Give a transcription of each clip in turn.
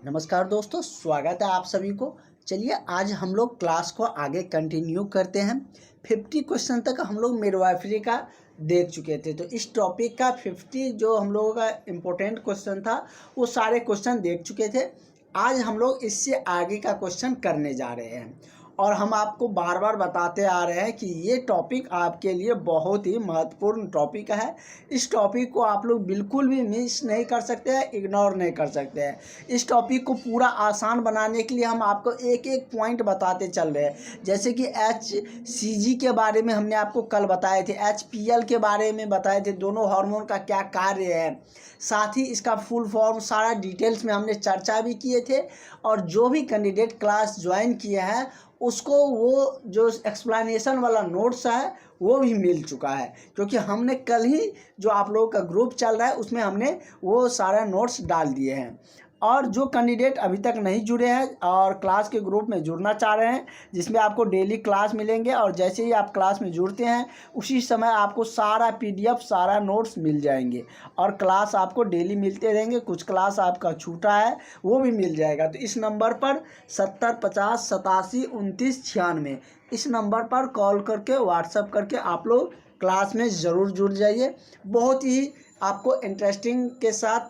नमस्कार दोस्तों, स्वागत है आप सभी को। चलिए आज हम लोग क्लास को आगे कंटिन्यू करते हैं। 50 क्वेश्चन तक हम लोग मिडवाइफरी का देख चुके थे, तो इस टॉपिक का 50 जो हम लोगों का इम्पोर्टेंट क्वेश्चन था वो सारे क्वेश्चन देख चुके थे। आज हम लोग इससे आगे का क्वेश्चन करने जा रहे हैं और हम आपको बार बार बताते आ रहे हैं कि ये टॉपिक आपके लिए बहुत ही महत्वपूर्ण टॉपिक है। इस टॉपिक को आप लोग बिल्कुल भी मिस नहीं कर सकते हैं, इग्नोर नहीं कर सकते हैं। इस टॉपिक को पूरा आसान बनाने के लिए हम आपको एक एक पॉइंट बताते चल रहे हैं। जैसे कि HCG के बारे में हमने आपको कल बताए थे, HPL के बारे में बताए थे, दोनों हार्मोन का क्या कार्य है, साथ ही इसका फुल फॉर्म सारा डिटेल्स में हमने चर्चा भी किए थे। और जो भी कैंडिडेट क्लास ज्वाइन किए हैं उसको वो जो एक्सप्लेनेशन वाला नोट्स है वो भी मिल चुका है, क्योंकि हमने कल ही जो आप लोगों का ग्रुप चल रहा है उसमें हमने वो सारा नोट्स डाल दिए हैं। और जो कैंडिडेट अभी तक नहीं जुड़े हैं और क्लास के ग्रुप में जुड़ना चाह रहे हैं, जिसमें आपको डेली क्लास मिलेंगे और जैसे ही आप क्लास में जुड़ते हैं उसी समय आपको सारा PDF सारा नोट्स मिल जाएंगे और क्लास आपको डेली मिलते रहेंगे। कुछ क्लास आपका छूटा है वो भी मिल जाएगा। तो इस नंबर पर 70 50 87 29 96 इस नंबर पर कॉल करके व्हाट्सअप करके आप लोग क्लास में ज़रूर जुड़ जाइए। बहुत ही आपको इंटरेस्टिंग के साथ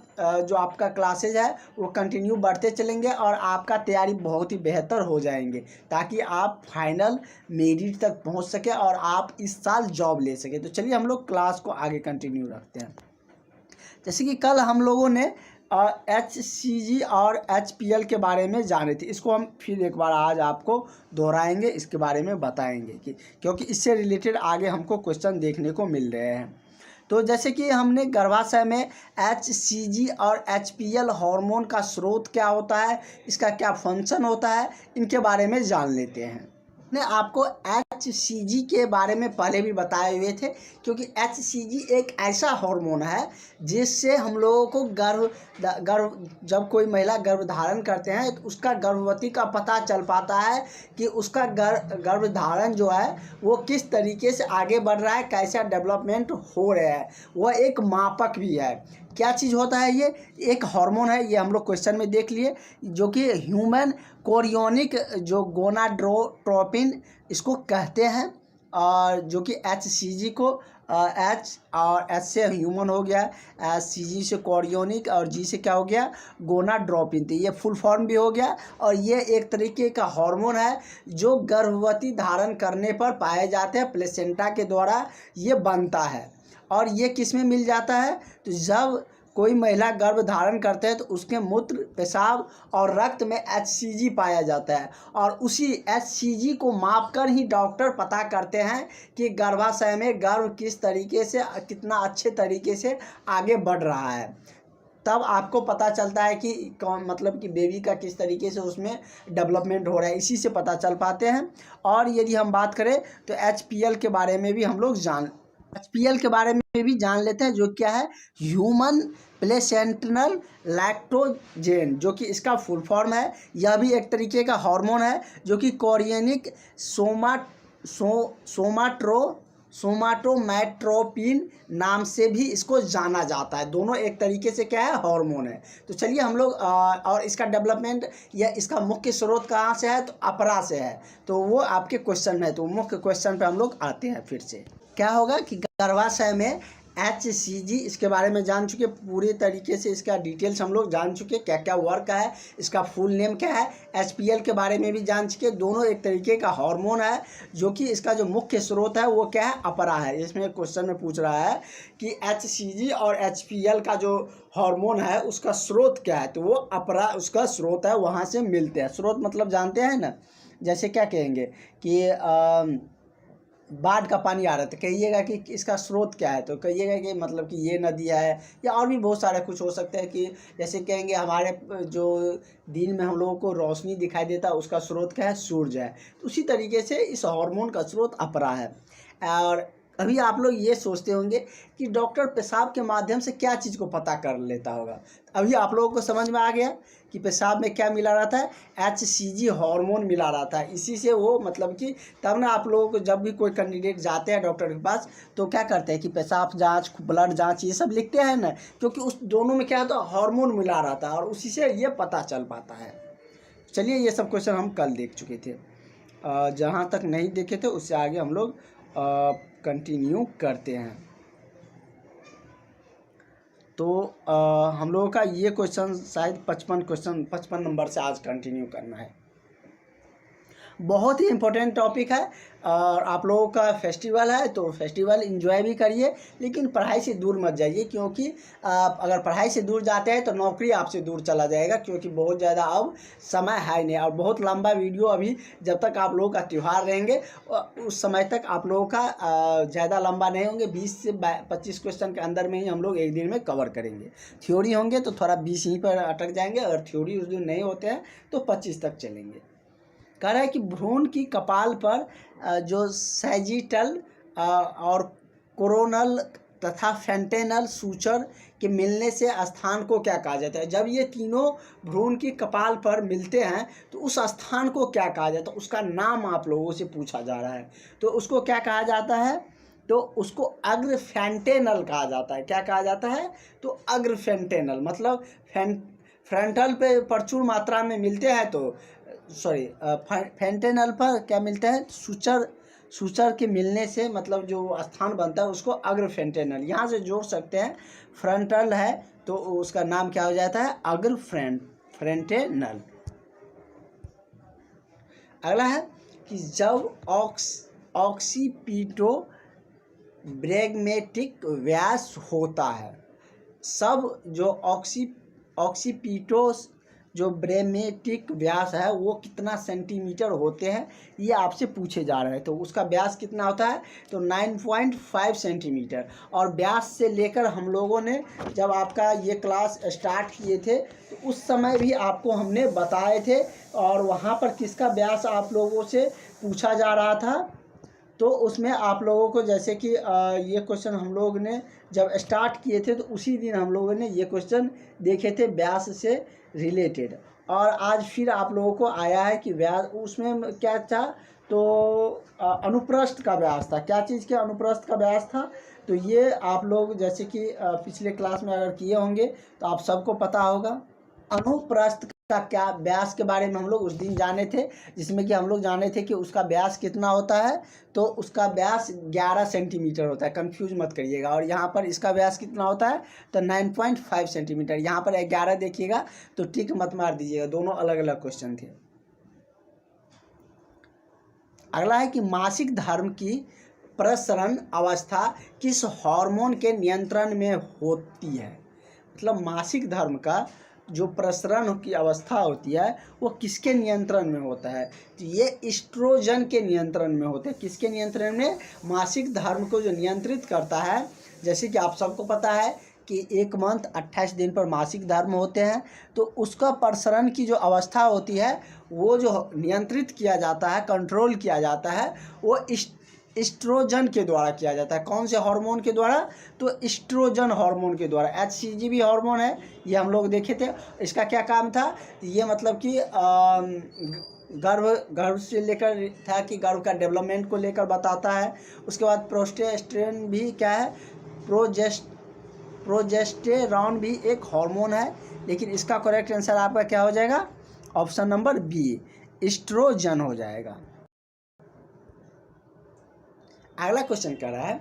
जो आपका क्लासेज है वो कंटिन्यू बढ़ते चलेंगे और आपका तैयारी बहुत ही बेहतर हो जाएंगे, ताकि आप फाइनल मेरिट तक पहुंच सके और आप इस साल जॉब ले सके। तो चलिए हम लोग क्लास को आगे कंटिन्यू रखते हैं। जैसे कि कल हम लोगों ने HCG और HPL के बारे में जाने थे, इसको हम फिर एक बार आज आपको दोहराएंगे, इसके बारे में बताएंगे कि क्योंकि इससे रिलेटेड आगे हमको क्वेश्चन देखने को मिल रहे हैं। तो जैसे कि हमने गर्भाशय में HCG और HPL हार्मोन का स्रोत क्या होता है, इसका क्या फंक्शन होता है, इनके बारे में जान लेते हैं। ने आपको HCG के बारे में पहले भी बताए हुए थे, क्योंकि HCG एक ऐसा हार्मोन है जिससे हम लोगों को गर्भ जब कोई महिला गर्भ धारण करते हैं तो उसका गर्भवती का पता चल पाता है कि उसका गर्भधारण जो है वो किस तरीके से आगे बढ़ रहा है, कैसा डेवलपमेंट हो रहा है। वह एक मापक भी है। क्या चीज़ होता है? ये एक हार्मोन है, ये हम लोग क्वेश्चन में देख लिए, जो कि ह्यूमन कोरियोनिक जो गोनाडोट्रोपिन इसको कहते हैं, और जो कि HCG को H और H से ह्यूमन हो गया, CG से कोरियोनिक और G से क्या हो गया, गोनाडोट्रोपिन। तो ये फुल फॉर्म भी हो गया। और ये एक तरीके का हार्मोन है जो गर्भवती धारण करने पर पाए जाते हैं, प्लेसेंटा के द्वारा ये बनता है। और ये किस में मिल जाता है? तो जब कोई महिला गर्भ धारण करते हैं तो उसके मूत्र, पेशाब और रक्त में HCG पाया जाता है, और उसी HCG को मापकर ही डॉक्टर पता करते हैं कि गर्भाशय में गर्भ किस तरीके से, कितना अच्छे तरीके से आगे बढ़ रहा है। तब आपको पता चलता है कि कौन, मतलब कि बेबी का किस तरीके से उसमें डेवलपमेंट हो रहा है, इसी से पता चल पाते हैं। और यदि हम बात करें तो HPL के बारे में भी हम लोग HPL के बारे में भी जान लेते हैं, जो क्या है, ह्यूमन प्लेसेंटल लैक्टोजेन, जो कि इसका फुल फॉर्म है। यह भी एक तरीके का हार्मोन है जो कि कोरियोनिक सोमाटोमेट्रोपिन नाम से भी इसको जाना जाता है। दोनों एक तरीके से क्या है, हार्मोन है। तो चलिए हम लोग और इसका डेवलपमेंट या इसका मुख्य स्रोत कहाँ से है, तो अपरा से है। तो वो आपके क्वेश्चन में है, तो मुख्य क्वेश्चन पे हम लोग आते हैं। फिर से क्या होगा कि गर्भाशय में HCG, इसके बारे में जान चुके पूरी तरीके से, इसका डिटेल्स हम लोग जान चुके, क्या क्या वर्क है, इसका फुल नेम क्या है। HPL के बारे में भी जान चुके। दोनों एक तरीके का हार्मोन है, जो कि इसका जो मुख्य स्रोत है वो क्या है, अपरा है। इसमें क्वेश्चन में पूछ रहा है कि HCG और HPL का जो हार्मोन है उसका स्रोत क्या है, तो वो अपरा उसका स्रोत है, वहाँ से मिलते हैं। स्रोत मतलब जानते हैं ना, जैसे क्या कहेंगे कि बाढ़ का पानी आ रहा है तो कहिएगा कि इसका स्रोत क्या है, तो कहिएगा कि मतलब कि ये नदी है, या और भी बहुत सारा कुछ हो सकता है। कि जैसे कहेंगे हमारे जो दिन में हम लोगों को रोशनी दिखाई देता है उसका स्रोत क्या है, सूरज है। तो उसी तरीके से इस हार्मोन का स्रोत अपरा है। और अभी आप लोग ये सोचते होंगे कि डॉक्टर पेशाब के माध्यम से क्या चीज़ को पता कर लेता होगा। अभी आप लोगों को समझ में आ गया कि पेशाब में क्या मिला रहता है, HCG हार्मोन मिला रहता है। इसी से वो मतलब कि तब ना आप लोगों को जब भी कोई कैंडिडेट जाते हैं डॉक्टर के पास तो क्या करते हैं कि पेशाब जांच, ब्लड जांच ये सब लिखते हैं ना, क्योंकि उस दोनों में क्या होता है, हार्मोन मिला रहता है और उसी से ये पता चल पाता है। चलिए ये सब क्वेश्चन हम कल देख चुके थे, जहाँ तक नहीं देखे थे उससे आगे हम लोग कंटिन्यू करते हैं। तो हम लोगों का ये क्वेश्चन शायद 55 नंबर से आज कंटिन्यू करना है। बहुत ही इम्पोर्टेंट टॉपिक है और आप लोगों का फेस्टिवल है तो फेस्टिवल एंजॉय भी करिए, लेकिन पढ़ाई से दूर मत जाइए, क्योंकि अगर पढ़ाई से दूर जाते हैं तो नौकरी आपसे दूर चला जाएगा, क्योंकि बहुत ज़्यादा अब समय है नहीं और बहुत लंबा वीडियो अभी जब तक आप लोगों का त्यौहार रहेंगे उस समय तक आप लोगों का ज़्यादा लंबा नहीं होंगे। 20 से 25 क्वेश्चन के अंदर में ही हम लोग एक दिन में कवर करेंगे। थ्योरी होंगे तो थोड़ा 20 यहीं पर अटक जाएंगे, अगर थ्योरी उस दिन नहीं होते हैं तो 25 तक चलेंगे। कह रहा है कि भ्रूण की कपाल पर जो सैजिटल और कोरोनल तथा फेंटेनल सूचर के मिलने से स्थान को क्या कहा जाता है। जब ये तीनों भ्रूण की कपाल पर मिलते हैं तो उस स्थान को क्या कहा जाता है, उसका नाम आप लोगों से पूछा जा रहा है। तो उसको क्या कहा जाता है, तो उसको अग्रफेंटेनल कहा जाता है। क्या कहा जाता है, तो अग्रफेंटेनल मतलब फ्रंटल पे प्रचुर मात्रा में मिलते हैं तो फेंटेनल पर क्या मिलता है, सूचर के मिलने से मतलब जो स्थान बनता है उसको अग्रफेंटेनल। यहाँ से जोड़ सकते हैं, फ्रंटल है तो उसका नाम क्या हो जाता है, अग्रफ्रेंटेनल। अगला है कि जब ऑक्सीपिटो ब्रैगमेटिक व्यास होता है, सब जो ऑक्सीपिटो जो ब्रैगमेटिक व्यास है वो कितना सेंटीमीटर होते हैं, ये आपसे पूछे जा रहे हैं। तो उसका व्यास कितना होता है, तो 9.5 सेंटीमीटर। और व्यास से लेकर हम लोगों ने जब आपका ये क्लास स्टार्ट किए थे तो उस समय भी आपको हमने बताए थे, और वहाँ पर किसका व्यास आप लोगों से पूछा जा रहा था, तो उसमें आप लोगों को जैसे कि ये क्वेश्चन हम लोग ने जब स्टार्ट किए थे तो उसी दिन हम लोगों ने ये क्वेश्चन देखे थे व्यास से रिलेटेड। और आज फिर आप लोगों को आया है कि व्यास, उसमें क्या था, तो अनुप्रस्थ का व्यास था। क्या चीज़ के अनुप्रस्थ का व्यास था, तो ये आप लोग जैसे कि पिछले क्लास में अगर किए होंगे तो आप सबको पता होगा। अनुप्रस्थ का क्या व्यास के बारे में हम लोग उस दिन जाने थे, जिसमें कि हम लोग जाने थे कि उसका व्यास कितना होता है, तो उसका व्यास 11 सेंटीमीटर होता है, कंफ्यूज मत करिएगा। और यहाँ पर इसका व्यास कितना होता है, तो 9.5 सेंटीमीटर। यहाँ पर 11 देखिएगा तो टिक मत मार दीजिएगा, दोनों अलग अलग क्वेश्चन थे। अगला है कि मासिक धर्म की प्रसरण अवस्था किस हार्मोन के नियंत्रण में होती है। मतलब मासिक धर्म का जो प्रसरण की अवस्था होती है वो किसके नियंत्रण में होता है, तो ये एस्ट्रोजन के नियंत्रण में होते हैं। किसके नियंत्रण में, मासिक धर्म को जो नियंत्रित करता है। जैसे कि आप सबको पता है कि 1 मंथ 28 दिन पर मासिक धर्म होते हैं, तो उसका प्रसरण की जो अवस्था होती है वो जो नियंत्रित किया जाता है, कंट्रोल किया जाता है, वो एस्ट्रोजन के द्वारा किया जाता है। कौन से हार्मोन के द्वारा, तो एस्ट्रोजन हार्मोन के द्वारा। HCG भी हार्मोन है, ये हम लोग देखे थे। इसका क्या काम था, ये मतलब कि गर्भ से लेकर था कि गर्भ का डेवलपमेंट को लेकर बताता है। उसके बाद प्रोजेस्टेरॉन भी क्या है, प्रोजेस्टेरॉन भी एक हार्मोन है, लेकिन इसका करेक्ट आंसर आपका क्या हो जाएगा, ऑप्शन नंबर बी, एस्ट्रोजन हो जाएगा। अगला क्वेश्चन कह रहा है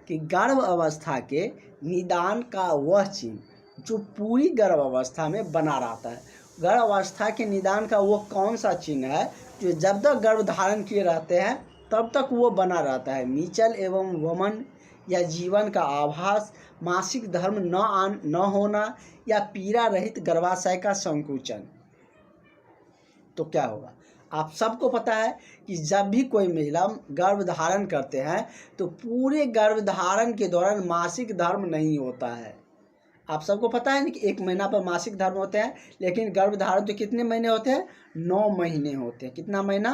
कि गर्भ अवस्था के निदान का वह चिन्ह जो पूरी गर्भ अवस्था में बना रहता है। गर्भ अवस्था के निदान का वो कौन सा चिन्ह है जो जब तक गर्भ धारण किए रहते हैं तब तक वो बना रहता है। मीचल एवं वमन या जीवन का आभास, मासिक धर्म न होना, या पीड़ा रहित गर्भाशय का संकुचन। तो क्या होगा, आप सबको पता है कि जब भी कोई महिला गर्भ धारण करते हैं तो पूरे गर्भ धारण के दौरान मासिक धर्म नहीं होता है। आप सबको पता है ना कि 1 महीना पर मासिक धर्म होते हैं, लेकिन गर्भ धारण तो कितने महीने होते हैं, 9 महीने होते हैं। कितना महीना,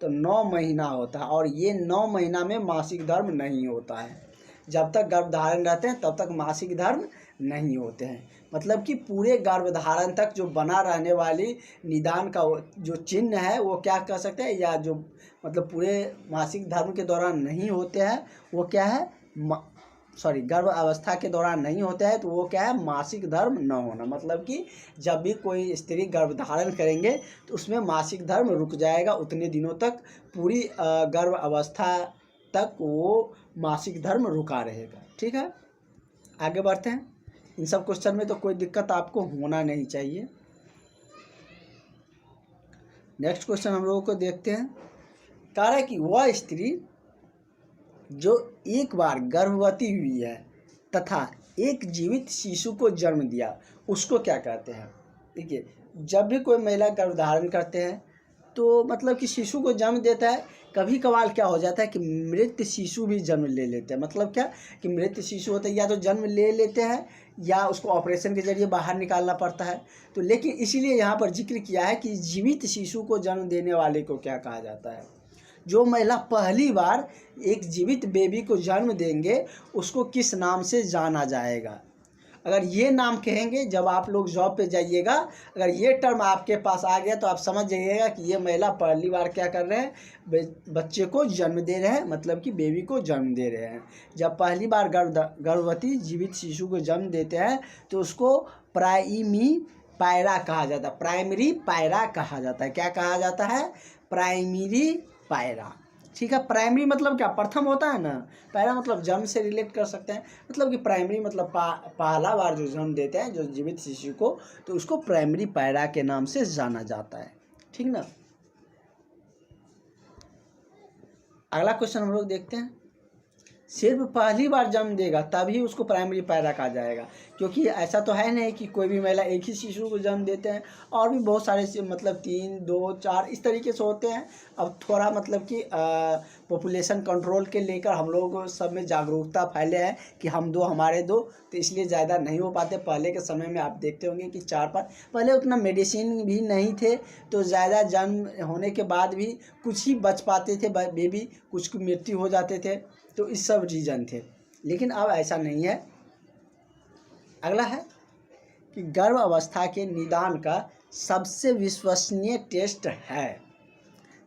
तो 9 महीना होता है, और ये 9 महीना में मासिक धर्म नहीं होता है। जब तक गर्भधारण रहते हैं तब तक मासिक धर्म नहीं होते हैं। मतलब कि पूरे गर्भधारण तक जो बना रहने वाली निदान का जो चिन्ह है वो क्या कह सकते हैं, या जो मतलब पूरे मासिक धर्म के दौरान नहीं होते हैं वो क्या है, गर्भ अवस्था के दौरान नहीं होता है तो वो क्या है, मासिक धर्म न होना। मतलब कि जब भी कोई स्त्री गर्भधारण करेंगे तो उसमें मासिक धर्म रुक जाएगा, उतने दिनों तक पूरी गर्भ अवस्था तक वो मासिक धर्म रुका रहेगा। ठीक है, आगे बढ़ते हैं। इन सब क्वेश्चन में तो कोई दिक्कत आपको होना नहीं चाहिए। नेक्स्ट क्वेश्चन हम लोगों को देखते हैं। कह रहा है कि वह स्त्री जो एक बार गर्भवती हुई है तथा एक जीवित शिशु को जन्म दिया उसको क्या कहते हैं। देखिए, जब भी कोई महिला गर्भधारण करते हैं तो मतलब कि शिशु को जन्म देता है, कभी कभार क्या हो जाता है कि मृत शिशु भी जन्म ले लेते हैं। मतलब क्या कि मृत शिशु होता है, या तो जन्म ले लेते हैं या उसको ऑपरेशन के जरिए बाहर निकालना पड़ता है। तो लेकिन इसीलिए यहाँ पर जिक्र किया है कि जीवित शिशु को जन्म देने वाले को क्या कहा जाता है। जो महिला पहली बार एक जीवित बेबी को जन्म देंगे उसको किस नाम से जाना जाएगा। अगर ये नाम कहेंगे, जब आप लोग जॉब पे जाइएगा, अगर ये टर्म आपके पास आ गया तो आप समझ जाइएगा कि ये महिला पहली बार क्या कर रहे हैं, बच्चे को जन्म दे रहे हैं, मतलब कि बेबी को जन्म दे रहे हैं। जब पहली बार गर्भवती जीवित शिशु को जन्म देते हैं तो उसको प्राइमी पैरा कहा जाता है। प्राइमरी पैरा कहा जाता है। क्या कहा जाता है, प्राइमरी पैरा। ठीक है, प्राइमरी मतलब क्या, प्रथम होता है ना, पैरा मतलब जन्म से रिलेट कर सकते हैं। मतलब कि प्राइमरी मतलब पहला बार जो जन्म देते हैं जो जीवित शिशु को, तो उसको प्राइमरी पैरा के नाम से जाना जाता है। ठीक ना। अगला क्वेश्चन हम लोग देखते हैं। सिर्फ पहली बार जन्म देगा तभी उसको प्राइमरी पैरा कहा जाएगा, क्योंकि ऐसा तो है नहीं कि कोई भी महिला एक ही शिशु को जन्म देते हैं, और भी बहुत सारे मतलब 3, 2, 4 इस तरीके से होते हैं। अब थोड़ा मतलब कि पॉपुलेशन कंट्रोल के लेकर हम लोग सब में जागरूकता फैले हैं कि हम 2 हमारे 2, तो इसलिए ज़्यादा नहीं हो पाते। पहले के समय में आप देखते होंगे कि 4-5, पहले उतना मेडिसिन भी नहीं थे तो ज़्यादा जन्म होने के बाद भी कुछ ही बच पाते थे बेबी, कुछ की मृत्यु हो जाते थे, तो इस सब रीज़न थे। लेकिन अब ऐसा नहीं है। अगला है कि गर्भ अवस्था के निदान का सबसे विश्वसनीय टेस्ट है।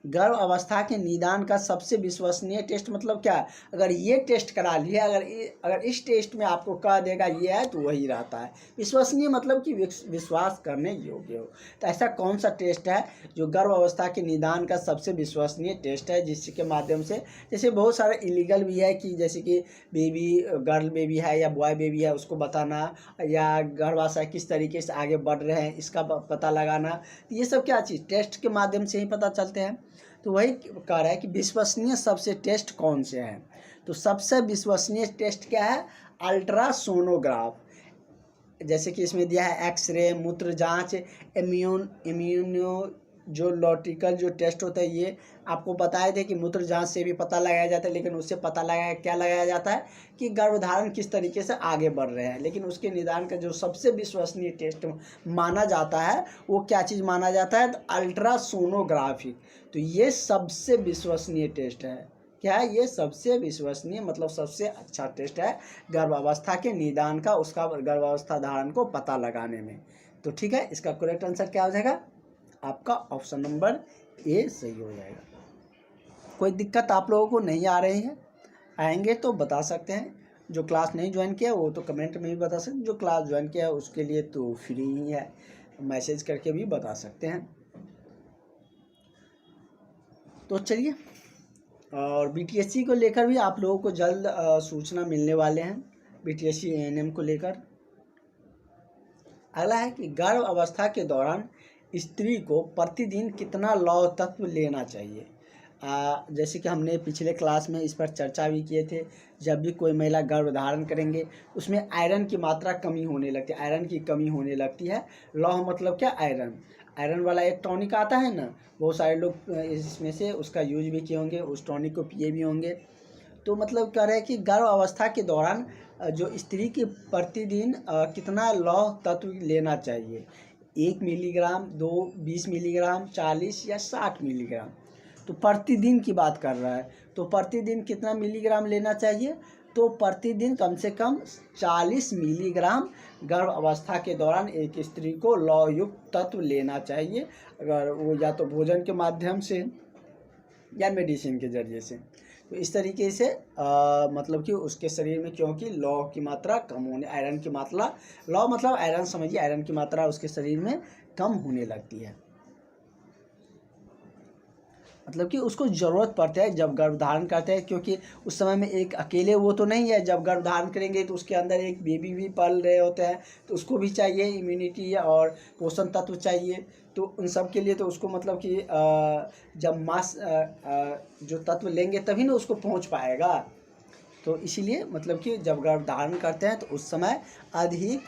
गर्भ अवस्था के निदान का सबसे विश्वसनीय टेस्ट मतलब क्या, अगर ये टेस्ट करा लिया, अगर इस टेस्ट में आपको कह देगा ये है तो वही रहता है। विश्वसनीय मतलब कि विश्वास करने योग्य हो। तो ऐसा कौन सा टेस्ट है जो गर्भ अवस्था के निदान का सबसे विश्वसनीय टेस्ट है, जिसके माध्यम से, जैसे बहुत सारे इलीगल भी है कि जैसे कि बेबी गर्ल बेबी है या बॉय बेबी है उसको बताना, या गर्भाशय किस तरीके से आगे बढ़ रहे हैं इसका पता लगाना, तो ये सब क्या चीज़ टेस्ट के माध्यम से ही पता चलते हैं। तो वही कह रहा है कि विश्वसनीय सबसे टेस्ट कौन से हैं। तो सबसे विश्वसनीय टेस्ट क्या है, अल्ट्रासोनोग्राफ। जैसे कि इसमें दिया है एक्सरे, मूत्र जांच, इम्यूनोलॉजिकल जो टेस्ट होता है, ये आपको बताए थे कि मूत्र जांच से भी पता लगाया जाता है, लेकिन उससे पता लगाया जाता है कि गर्भधारण किस तरीके से आगे बढ़ रहे हैं। लेकिन उसके निदान का जो सबसे विश्वसनीय टेस्ट माना जाता है वो क्या चीज़ माना जाता है, अल्ट्रासोनोग्राफी। तो ये सबसे विश्वसनीय टेस्ट है। क्या है ये, सबसे विश्वसनीय मतलब सबसे अच्छा टेस्ट है गर्भावस्था के निदान का, उसका गर्भावस्था धारण को पता लगाने में। तो ठीक है, इसका करेक्ट आंसर क्या हो जाएगा, आपका ऑप्शन नंबर ए सही हो जाएगा। कोई दिक्कत आप लोगों को नहीं आ रही है, आएंगे तो बता सकते हैं। जो क्लास नहीं ज्वाइन किया वो तो कमेंट में भी बता सकते हैं, जो क्लास ज्वाइन किया उसके लिए तो फ्री ही है, मैसेज करके भी बता सकते हैं। तो चलिए, और बीटीएससी को लेकर भी आप लोगों को जल्द सूचना मिलने वाले हैं, बीटीएससी एएनएम को लेकर। अगला है कि गर्भ अवस्था के दौरान स्त्री को प्रतिदिन कितना लौह तत्व लेना चाहिए। जैसे कि हमने पिछले क्लास में इस पर चर्चा भी किए थे। जब भी कोई महिला गर्भधारण करेंगे उसमें आयरन की मात्रा कमी होने लगती है, आयरन की कमी होने लगती है। लौह मतलब क्या, आयरन। आयरन वाला एक टॉनिक आता है ना, बहुत सारे लोग इसमें से उसका यूज भी किए होंगे, उस टॉनिक को पिए भी होंगे। तो मतलब कह रहे हैं कि गर्भ अवस्था के दौरान जो स्त्री की प्रतिदिन कितना लौह तत्व लेना चाहिए, 1 मिलीग्राम, 20 मिलीग्राम, 40 या 60 मिलीग्राम। तो प्रतिदिन की बात कर रहा है, तो प्रतिदिन कितना मिलीग्राम लेना चाहिए, तो प्रतिदिन कम से कम 40 मिलीग्राम गर्भ अवस्था के दौरान एक स्त्री को लौह युक्त तत्व लेना चाहिए, अगर वो या तो भोजन के माध्यम से या मेडिसिन के जरिए से। तो इस तरीके से मतलब कि उसके शरीर में, क्योंकि लौह की मात्रा कम होने, आयरन की मात्रा, लौह मतलब आयरन समझिए, आयरन की मात्रा उसके शरीर में कम होने लगती है, मतलब कि उसको ज़रूरत पड़ता है जब गर्भधारण करते हैं, क्योंकि उस समय में एक अकेले वो तो नहीं है, जब गर्भधारण करेंगे तो उसके अंदर एक बेबी भी पल रहे होते हैं, तो उसको भी चाहिए इम्यूनिटी और पोषण तत्व चाहिए। तो उन सब के लिए तो उसको मतलब कि जब मांस जो तत्व लेंगे तभी ना उसको पहुंच पाएगा। तो इसीलिए मतलब कि जब गर्भधारण करते हैं तो उस समय अधिक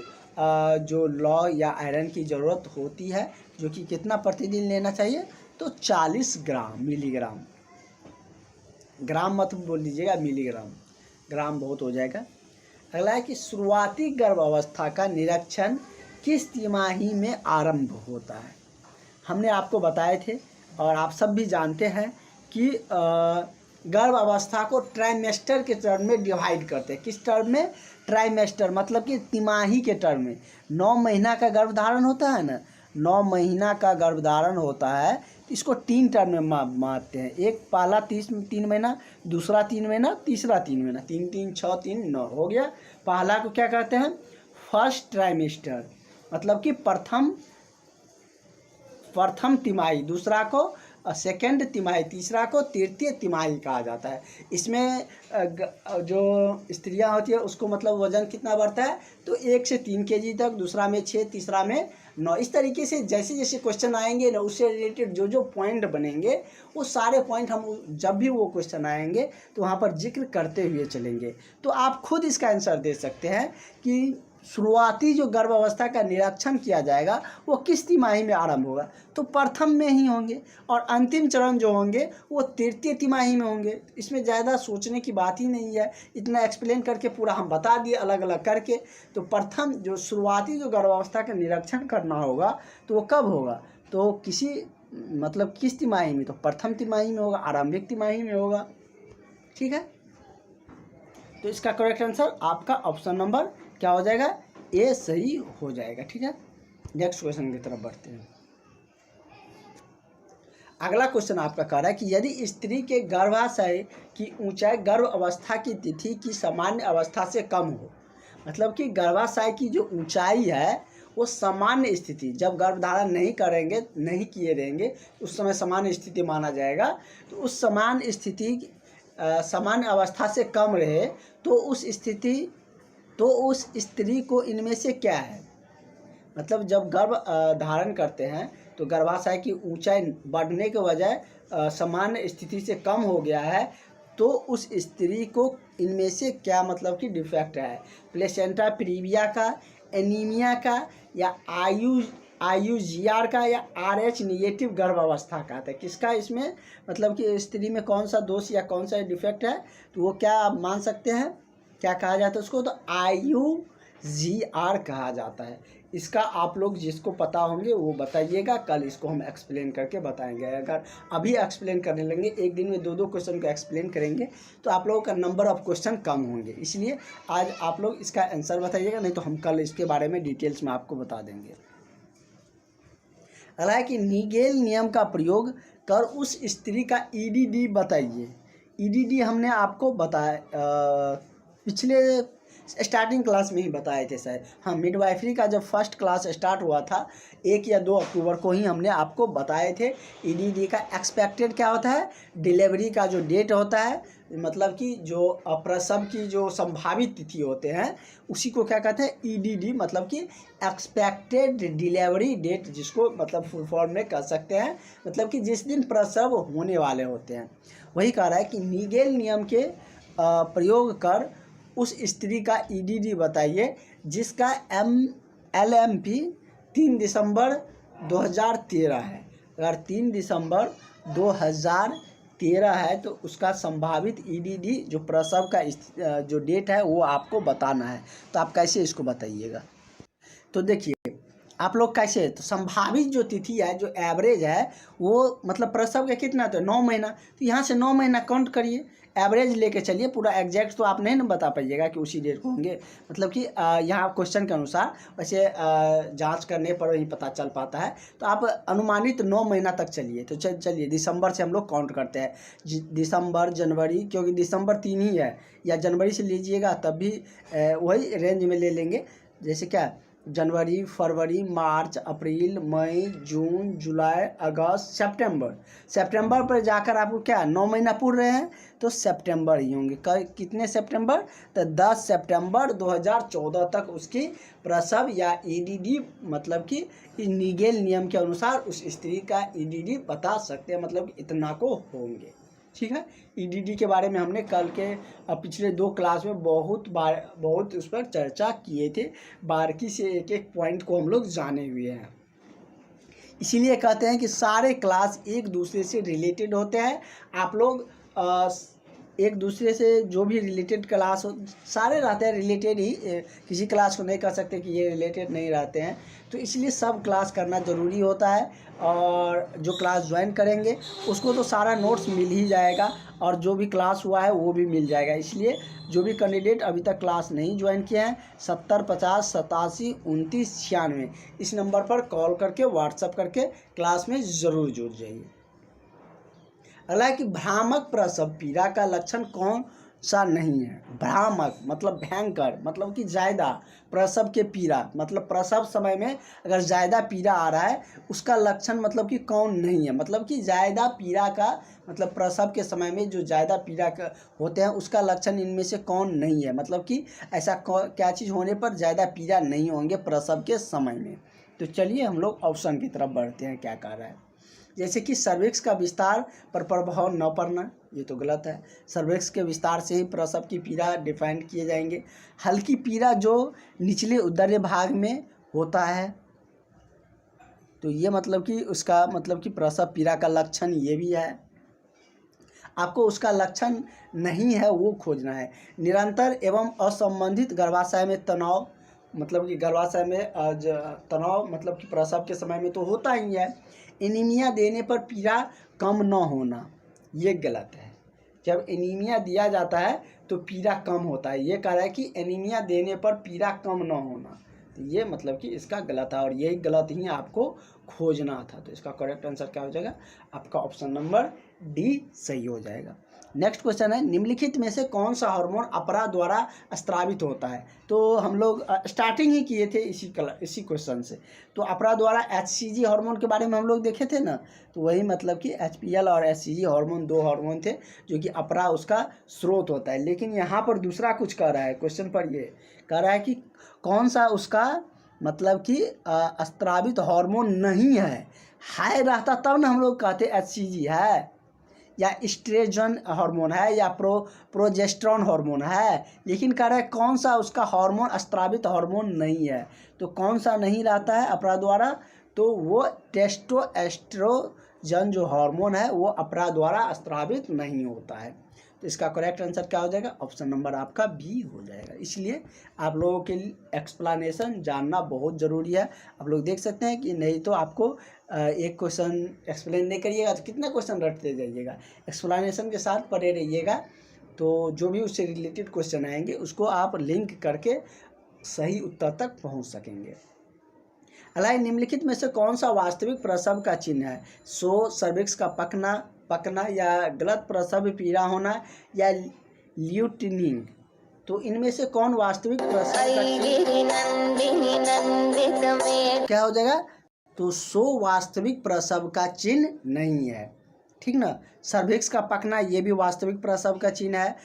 जो लौह या आयरन की ज़रूरत होती है, जो कि कितना प्रतिदिन लेना चाहिए, तो 40 ग्राम मिलीग्राम, ग्राम मत बोल दीजिएगा, मिलीग्राम, ग्राम बहुत हो जाएगा। अगला है कि शुरुआती गर्भ अवस्था का निरीक्षण किस तिमाही में आरंभ होता है। हमने आपको बताए थे और आप सब भी जानते हैं कि गर्भ अवस्था को ट्राइमेस्टर के टर्म में डिवाइड करते हैं। किस टर्म में, ट्राइमेस्टर, मतलब कि तिमाही के टर्म में। 9 महीना का गर्भधारण होता है ना, 9 महीना का गर्भधारण होता है, इसको 3 टर्म में मानते हैं। एक पहला 3 महीना, दूसरा 3 महीना, तीसरा 3 महीना, 3 3 6 3 9 हो गया। पहला को क्या कहते हैं, फर्स्ट ट्राइमेस्टर, मतलब कि प्रथम तिमाही, दूसरा को सेकेंड तिमाही, तीसरा को तृतीय तिमाही कहा जाता है। इसमें जो स्त्रियां होती है उसको मतलब वजन कितना बढ़ता है, तो 1 से 3 kg तक, दूसरा में 6, तीसरा में 9। इस तरीके से जैसे जैसे क्वेश्चन आएंगे ना, उससे रिलेटेड जो जो पॉइंट बनेंगे वो सारे पॉइंट हम जब भी वो क्वेश्चन आएंगे तो वहाँ पर जिक्र करते हुए चलेंगे। तो आप खुद इसका आंसर दे सकते हैं कि शुरुआती जो गर्भ अवस्था का निरीक्षण किया जाएगा वो किस तिमाही में आरंभ होगा, तो प्रथम में ही होंगे, और अंतिम चरण जो होंगे वो तृतीय तिमाही में होंगे। इसमें ज़्यादा सोचने की बात ही नहीं है, इतना एक्सप्लेन करके पूरा हम बता दिए अलग अलग करके। तो प्रथम जो शुरुआती जो गर्भ अवस्था का निरीक्षण करना होगा तो वो कब होगा, तो किसी मतलब किस तिमाही में, तो प्रथम तिमाही में होगा, आरंभिक तिमाही में होगा। ठीक है, तो इसका करेक्ट आंसर आपका ऑप्शन नंबर क्या हो जाएगा, ए सही हो जाएगा। ठीक है, नेक्स्ट क्वेश्चन की तरफ बढ़ते हैं। अगला क्वेश्चन आपका कह रहा है कि यदि स्त्री के गर्भाशय की ऊंचाई गर्भ अवस्था की तिथि की सामान्य अवस्था से कम हो, मतलब कि गर्भाशय की जो ऊंचाई है वो सामान्य स्थिति, जब गर्भधारण नहीं करेंगे, नहीं किए रहेंगे, उस समय सामान्य स्थिति माना जाएगा। तो उस सामान्य स्थिति सामान्य अवस्था से कम रहे तो उस स्त्री को इनमें से क्या है, मतलब जब गर्भ धारण करते हैं तो गर्भाशय की ऊंचाई बढ़ने के बजाय सामान्य स्थिति से कम हो गया है, तो उस स्त्री को इनमें से क्या मतलब कि डिफेक्ट है, प्लेसेंटा प्रीविया का, एनीमिया का, या IUGR का, या RH निगेटिव गर्भ अवस्था का है। किसका इसमें मतलब कि स्त्री में कौन सा दोष या कौन सा डिफेक्ट है, तो वो क्या आप मान सकते हैं, क्या कहा जाता है उसको, तो IUGR कहा जाता है। इसका आप लोग जिसको पता होंगे वो बताइएगा, कल इसको हम एक्सप्लेन करके बताएंगे। अगर अभी एक्सप्लेन करने लगेंगे, एक दिन में 2-2 क्वेश्चन को एक्सप्लेन करेंगे तो आप लोगों का नंबर ऑफ क्वेश्चन कम होंगे, इसलिए आज आप लोग इसका आंसर बताइएगा, नहीं तो हम कल इसके बारे में डिटेल्स में आपको बता देंगे। अगला है कि नीगेल नियम का प्रयोग कर उस स्त्री का EDD बताइए। EDD हमने आपको बताया पिछले स्टार्टिंग क्लास में ही बताए थे शायद, हाँ, मिडवाइफरी का जब फर्स्ट क्लास स्टार्ट हुआ था 1 या 2 अक्टूबर को ही हमने आपको बताए थे। EDD का एक्सपेक्टेड क्या होता है, डिलीवरी का जो डेट होता है, मतलब कि जो प्रसव की जो संभावित तिथि होते हैं उसी को क्या कहते हैं, EDD, मतलब कि एक्सपेक्टेड डिलीवरी डेट, जिसको मतलब फुल फॉर्म में कह सकते हैं, मतलब कि जिस दिन प्रसव होने वाले होते हैं। वही कह रहा है कि नीगेल नियम के प्रयोग कर उस स्त्री का EDD बताइए जिसका LMP 3 दिसंबर 2013 है। अगर 3 दिसंबर 2013 है तो उसका संभावित EDD जो प्रसव का जो डेट है वो आपको बताना है। तो आप कैसे इसको बताइएगा, तो देखिए आप लोग कैसे, तो संभावित जो तिथि है, जो एवरेज है, वो मतलब प्रसव का कितना, तो 9 महीना, तो यहाँ से 9 महीना काउंट करिए, एवरेज लेके चलिए। पूरा एग्जैक्ट तो आप नहीं ना बता पाइएगा कि उसी डेट को होंगे, मतलब कि यहाँ क्वेश्चन के अनुसार वैसे जांच करने पर ही पता चल पाता है। तो आप अनुमानित 9 महीना तक चलिए। तो चलिए दिसंबर से हम लोग काउंट करते हैं, दिसंबर, जनवरी, क्योंकि दिसंबर 3 ही है, या जनवरी से लीजिएगा तब भी वही रेंज में ले लेंगे। जैसे क्या, जनवरी, फरवरी, मार्च, अप्रैल, मई, जून, जुलाई, अगस्त, सितंबर पर जाकर आपको क्या 9 महीना पूरे रहे हैं, तो सितंबर ही होंगे। कितने सितंबर, तो 10 सितंबर 2014 तक उसकी प्रसव या ईडीडी, मतलब कि नीगेल नियम के अनुसार उस स्त्री का ईडीडी बता सकते हैं, मतलब इतना को होंगे। ठीक है, ईडीडी के बारे में हमने कल के पिछले 2 क्लास में बहुत उस पर चर्चा किए थे, बारीकी से एक एक पॉइंट को हम लोग जाने हुए हैं। इसीलिए कहते हैं कि सारे क्लास एक दूसरे से रिलेटेड होते हैं। आप लोग एक दूसरे से जो भी रिलेटेड क्लास हो, सारे रहते हैं रिलेटेड ही, किसी क्लास को नहीं कह सकते कि ये रिलेटेड नहीं रहते हैं। तो इसलिए सब क्लास करना ज़रूरी होता है, और जो क्लास ज्वाइन करेंगे उसको तो सारा नोट्स मिल ही जाएगा, और जो भी क्लास हुआ है वो भी मिल जाएगा। इसलिए जो भी कैंडिडेट अभी तक क्लास नहीं ज्वाइन किए हैं, 70 50 87 29 96 इस नंबर पर कॉल करके, व्हाट्सअप करके क्लास में ज़रूर जुड़ जाइए। अगला है कि भ्रामक प्रसव पीड़ा का लक्षण कौन सा नहीं है। भ्रामक मतलब भयंकर, मतलब कि ज़्यादा, प्रसव के पीड़ा मतलब प्रसव समय में अगर ज़्यादा पीड़ा आ रहा है, उसका लक्षण मतलब कि कौन नहीं है, मतलब कि ज़्यादा पीड़ा का मतलब प्रसव के समय में जो ज़्यादा पीड़ा होते हैं उसका लक्षण इनमें से कौन नहीं है, मतलब कि ऐसा क्या चीज़ होने पर ज़्यादा पीड़ा नहीं होंगे प्रसव के समय में। तो चलिए हम लोग ऑप्शन की तरफ बढ़ते हैं, क्या कह रहा है। जैसे कि सर्विक्स का विस्तार पर प्रभाव न पड़ना, ये तो गलत है। सर्विक्स के विस्तार से ही प्रसव की पीड़ा डिफाइन किए जाएंगे। हल्की पीड़ा जो निचले उदर भाग में होता है, तो ये मतलब कि उसका मतलब कि प्रसव पीड़ा का लक्षण ये भी है। आपको उसका लक्षण नहीं है वो खोजना है। निरंतर एवं असंबंधित गर्भाशय में तनाव, मतलब कि गर्भाशय में तनाव मतलब कि प्रसव के समय में तो होता ही है। एनीमिया देने पर पीड़ा कम न होना, ये गलत है। जब एनीमिया दिया जाता है तो पीड़ा कम होता है, ये कह रहा है कि एनीमिया देने पर पीड़ा कम न होना, तो ये मतलब कि इसका गलत है, और यही गलत ही आपको खोजना था। तो इसका करेक्ट आंसर क्या हो जाएगा, आपका ऑप्शन नंबर डी सही हो जाएगा। नेक्स्ट क्वेश्चन है, निम्नलिखित में से कौन सा हार्मोन अपरा द्वारा स्त्रावित होता है। तो हम लोग स्टार्टिंग ही किए थे इसी क्वेश्चन से। तो अपरा द्वारा HCG हार्मोन के बारे में हम लोग देखे थे ना, तो वही मतलब कि HPL और HCG हार्मोन 2 हार्मोन थे जो कि अपरा उसका स्रोत होता है। लेकिन यहाँ पर दूसरा कुछ कह रहा है, क्वेश्चन पर ये कह रहा है कि कौन सा उसका मतलब कि स्त्रावित हार्मोन नहीं है। रहता तब ना हम लोग कहते HCG है, या एस्ट्रोजन हार्मोन है, या प्रोजेस्टेरॉन हार्मोन है। लेकिन कह रहा है कौन सा उसका हार्मोन स्त्रावित हार्मोन नहीं है। तो कौन सा नहीं रहता है अपरा द्वारा, तो वो टेस्टोस्टेरोन जो हार्मोन है वो अपरा द्वारा स्त्रावित नहीं होता है। तो इसका करेक्ट आंसर क्या हो जाएगा, ऑप्शन नंबर आपका बी हो जाएगा। इसलिए आप लोगों के लिए एक्सप्लेनेशन जानना बहुत ज़रूरी है। आप लोग देख सकते हैं कि नहीं तो आपको एक क्वेश्चन एक्सप्लेन नहीं करिएगा तो कितना क्वेश्चन रटते जाइएगा। एक्सप्लेनेशन के साथ पढ़े रहिएगा, तो जो भी उससे रिलेटेड क्वेश्चन आएंगे उसको आप लिंक करके सही उत्तर तक पहुंच सकेंगे। अगला निम्नलिखित में से कौन सा वास्तविक प्रसव का चिन्ह है। सर्विक्स का पकना या गलत प्रसव पीड़ा होना या ल्यूटिनिंग। तो इनमें से कौन वास्तविक प्रसव का चिन्ह क्या हो जाएगा, तो वास्तविक प्रसव का चिन्ह नहीं है, ठीक ना। सर्विक्स का पकना ये भी वास्तविक प्रसव का चिन्ह है।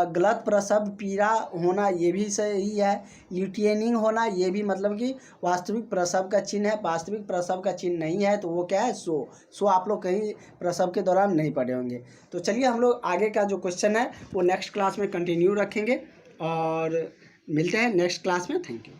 गलत प्रसव पीड़ा होना ये भी सही है। ल्यूटिनिंग होना ये भी मतलब कि वास्तविक प्रसव का चिन्ह है। वास्तविक प्रसव का चिन्ह नहीं है तो वो क्या है, सो आप लोग कहीं प्रसव के दौरान नहीं पढ़े होंगे। तो चलिए हम लोग आगे का जो क्वेश्चन है वो नेक्स्ट क्लास में कंटिन्यू रखेंगे, और मिलते हैं नेक्स्ट क्लास में। Thank you.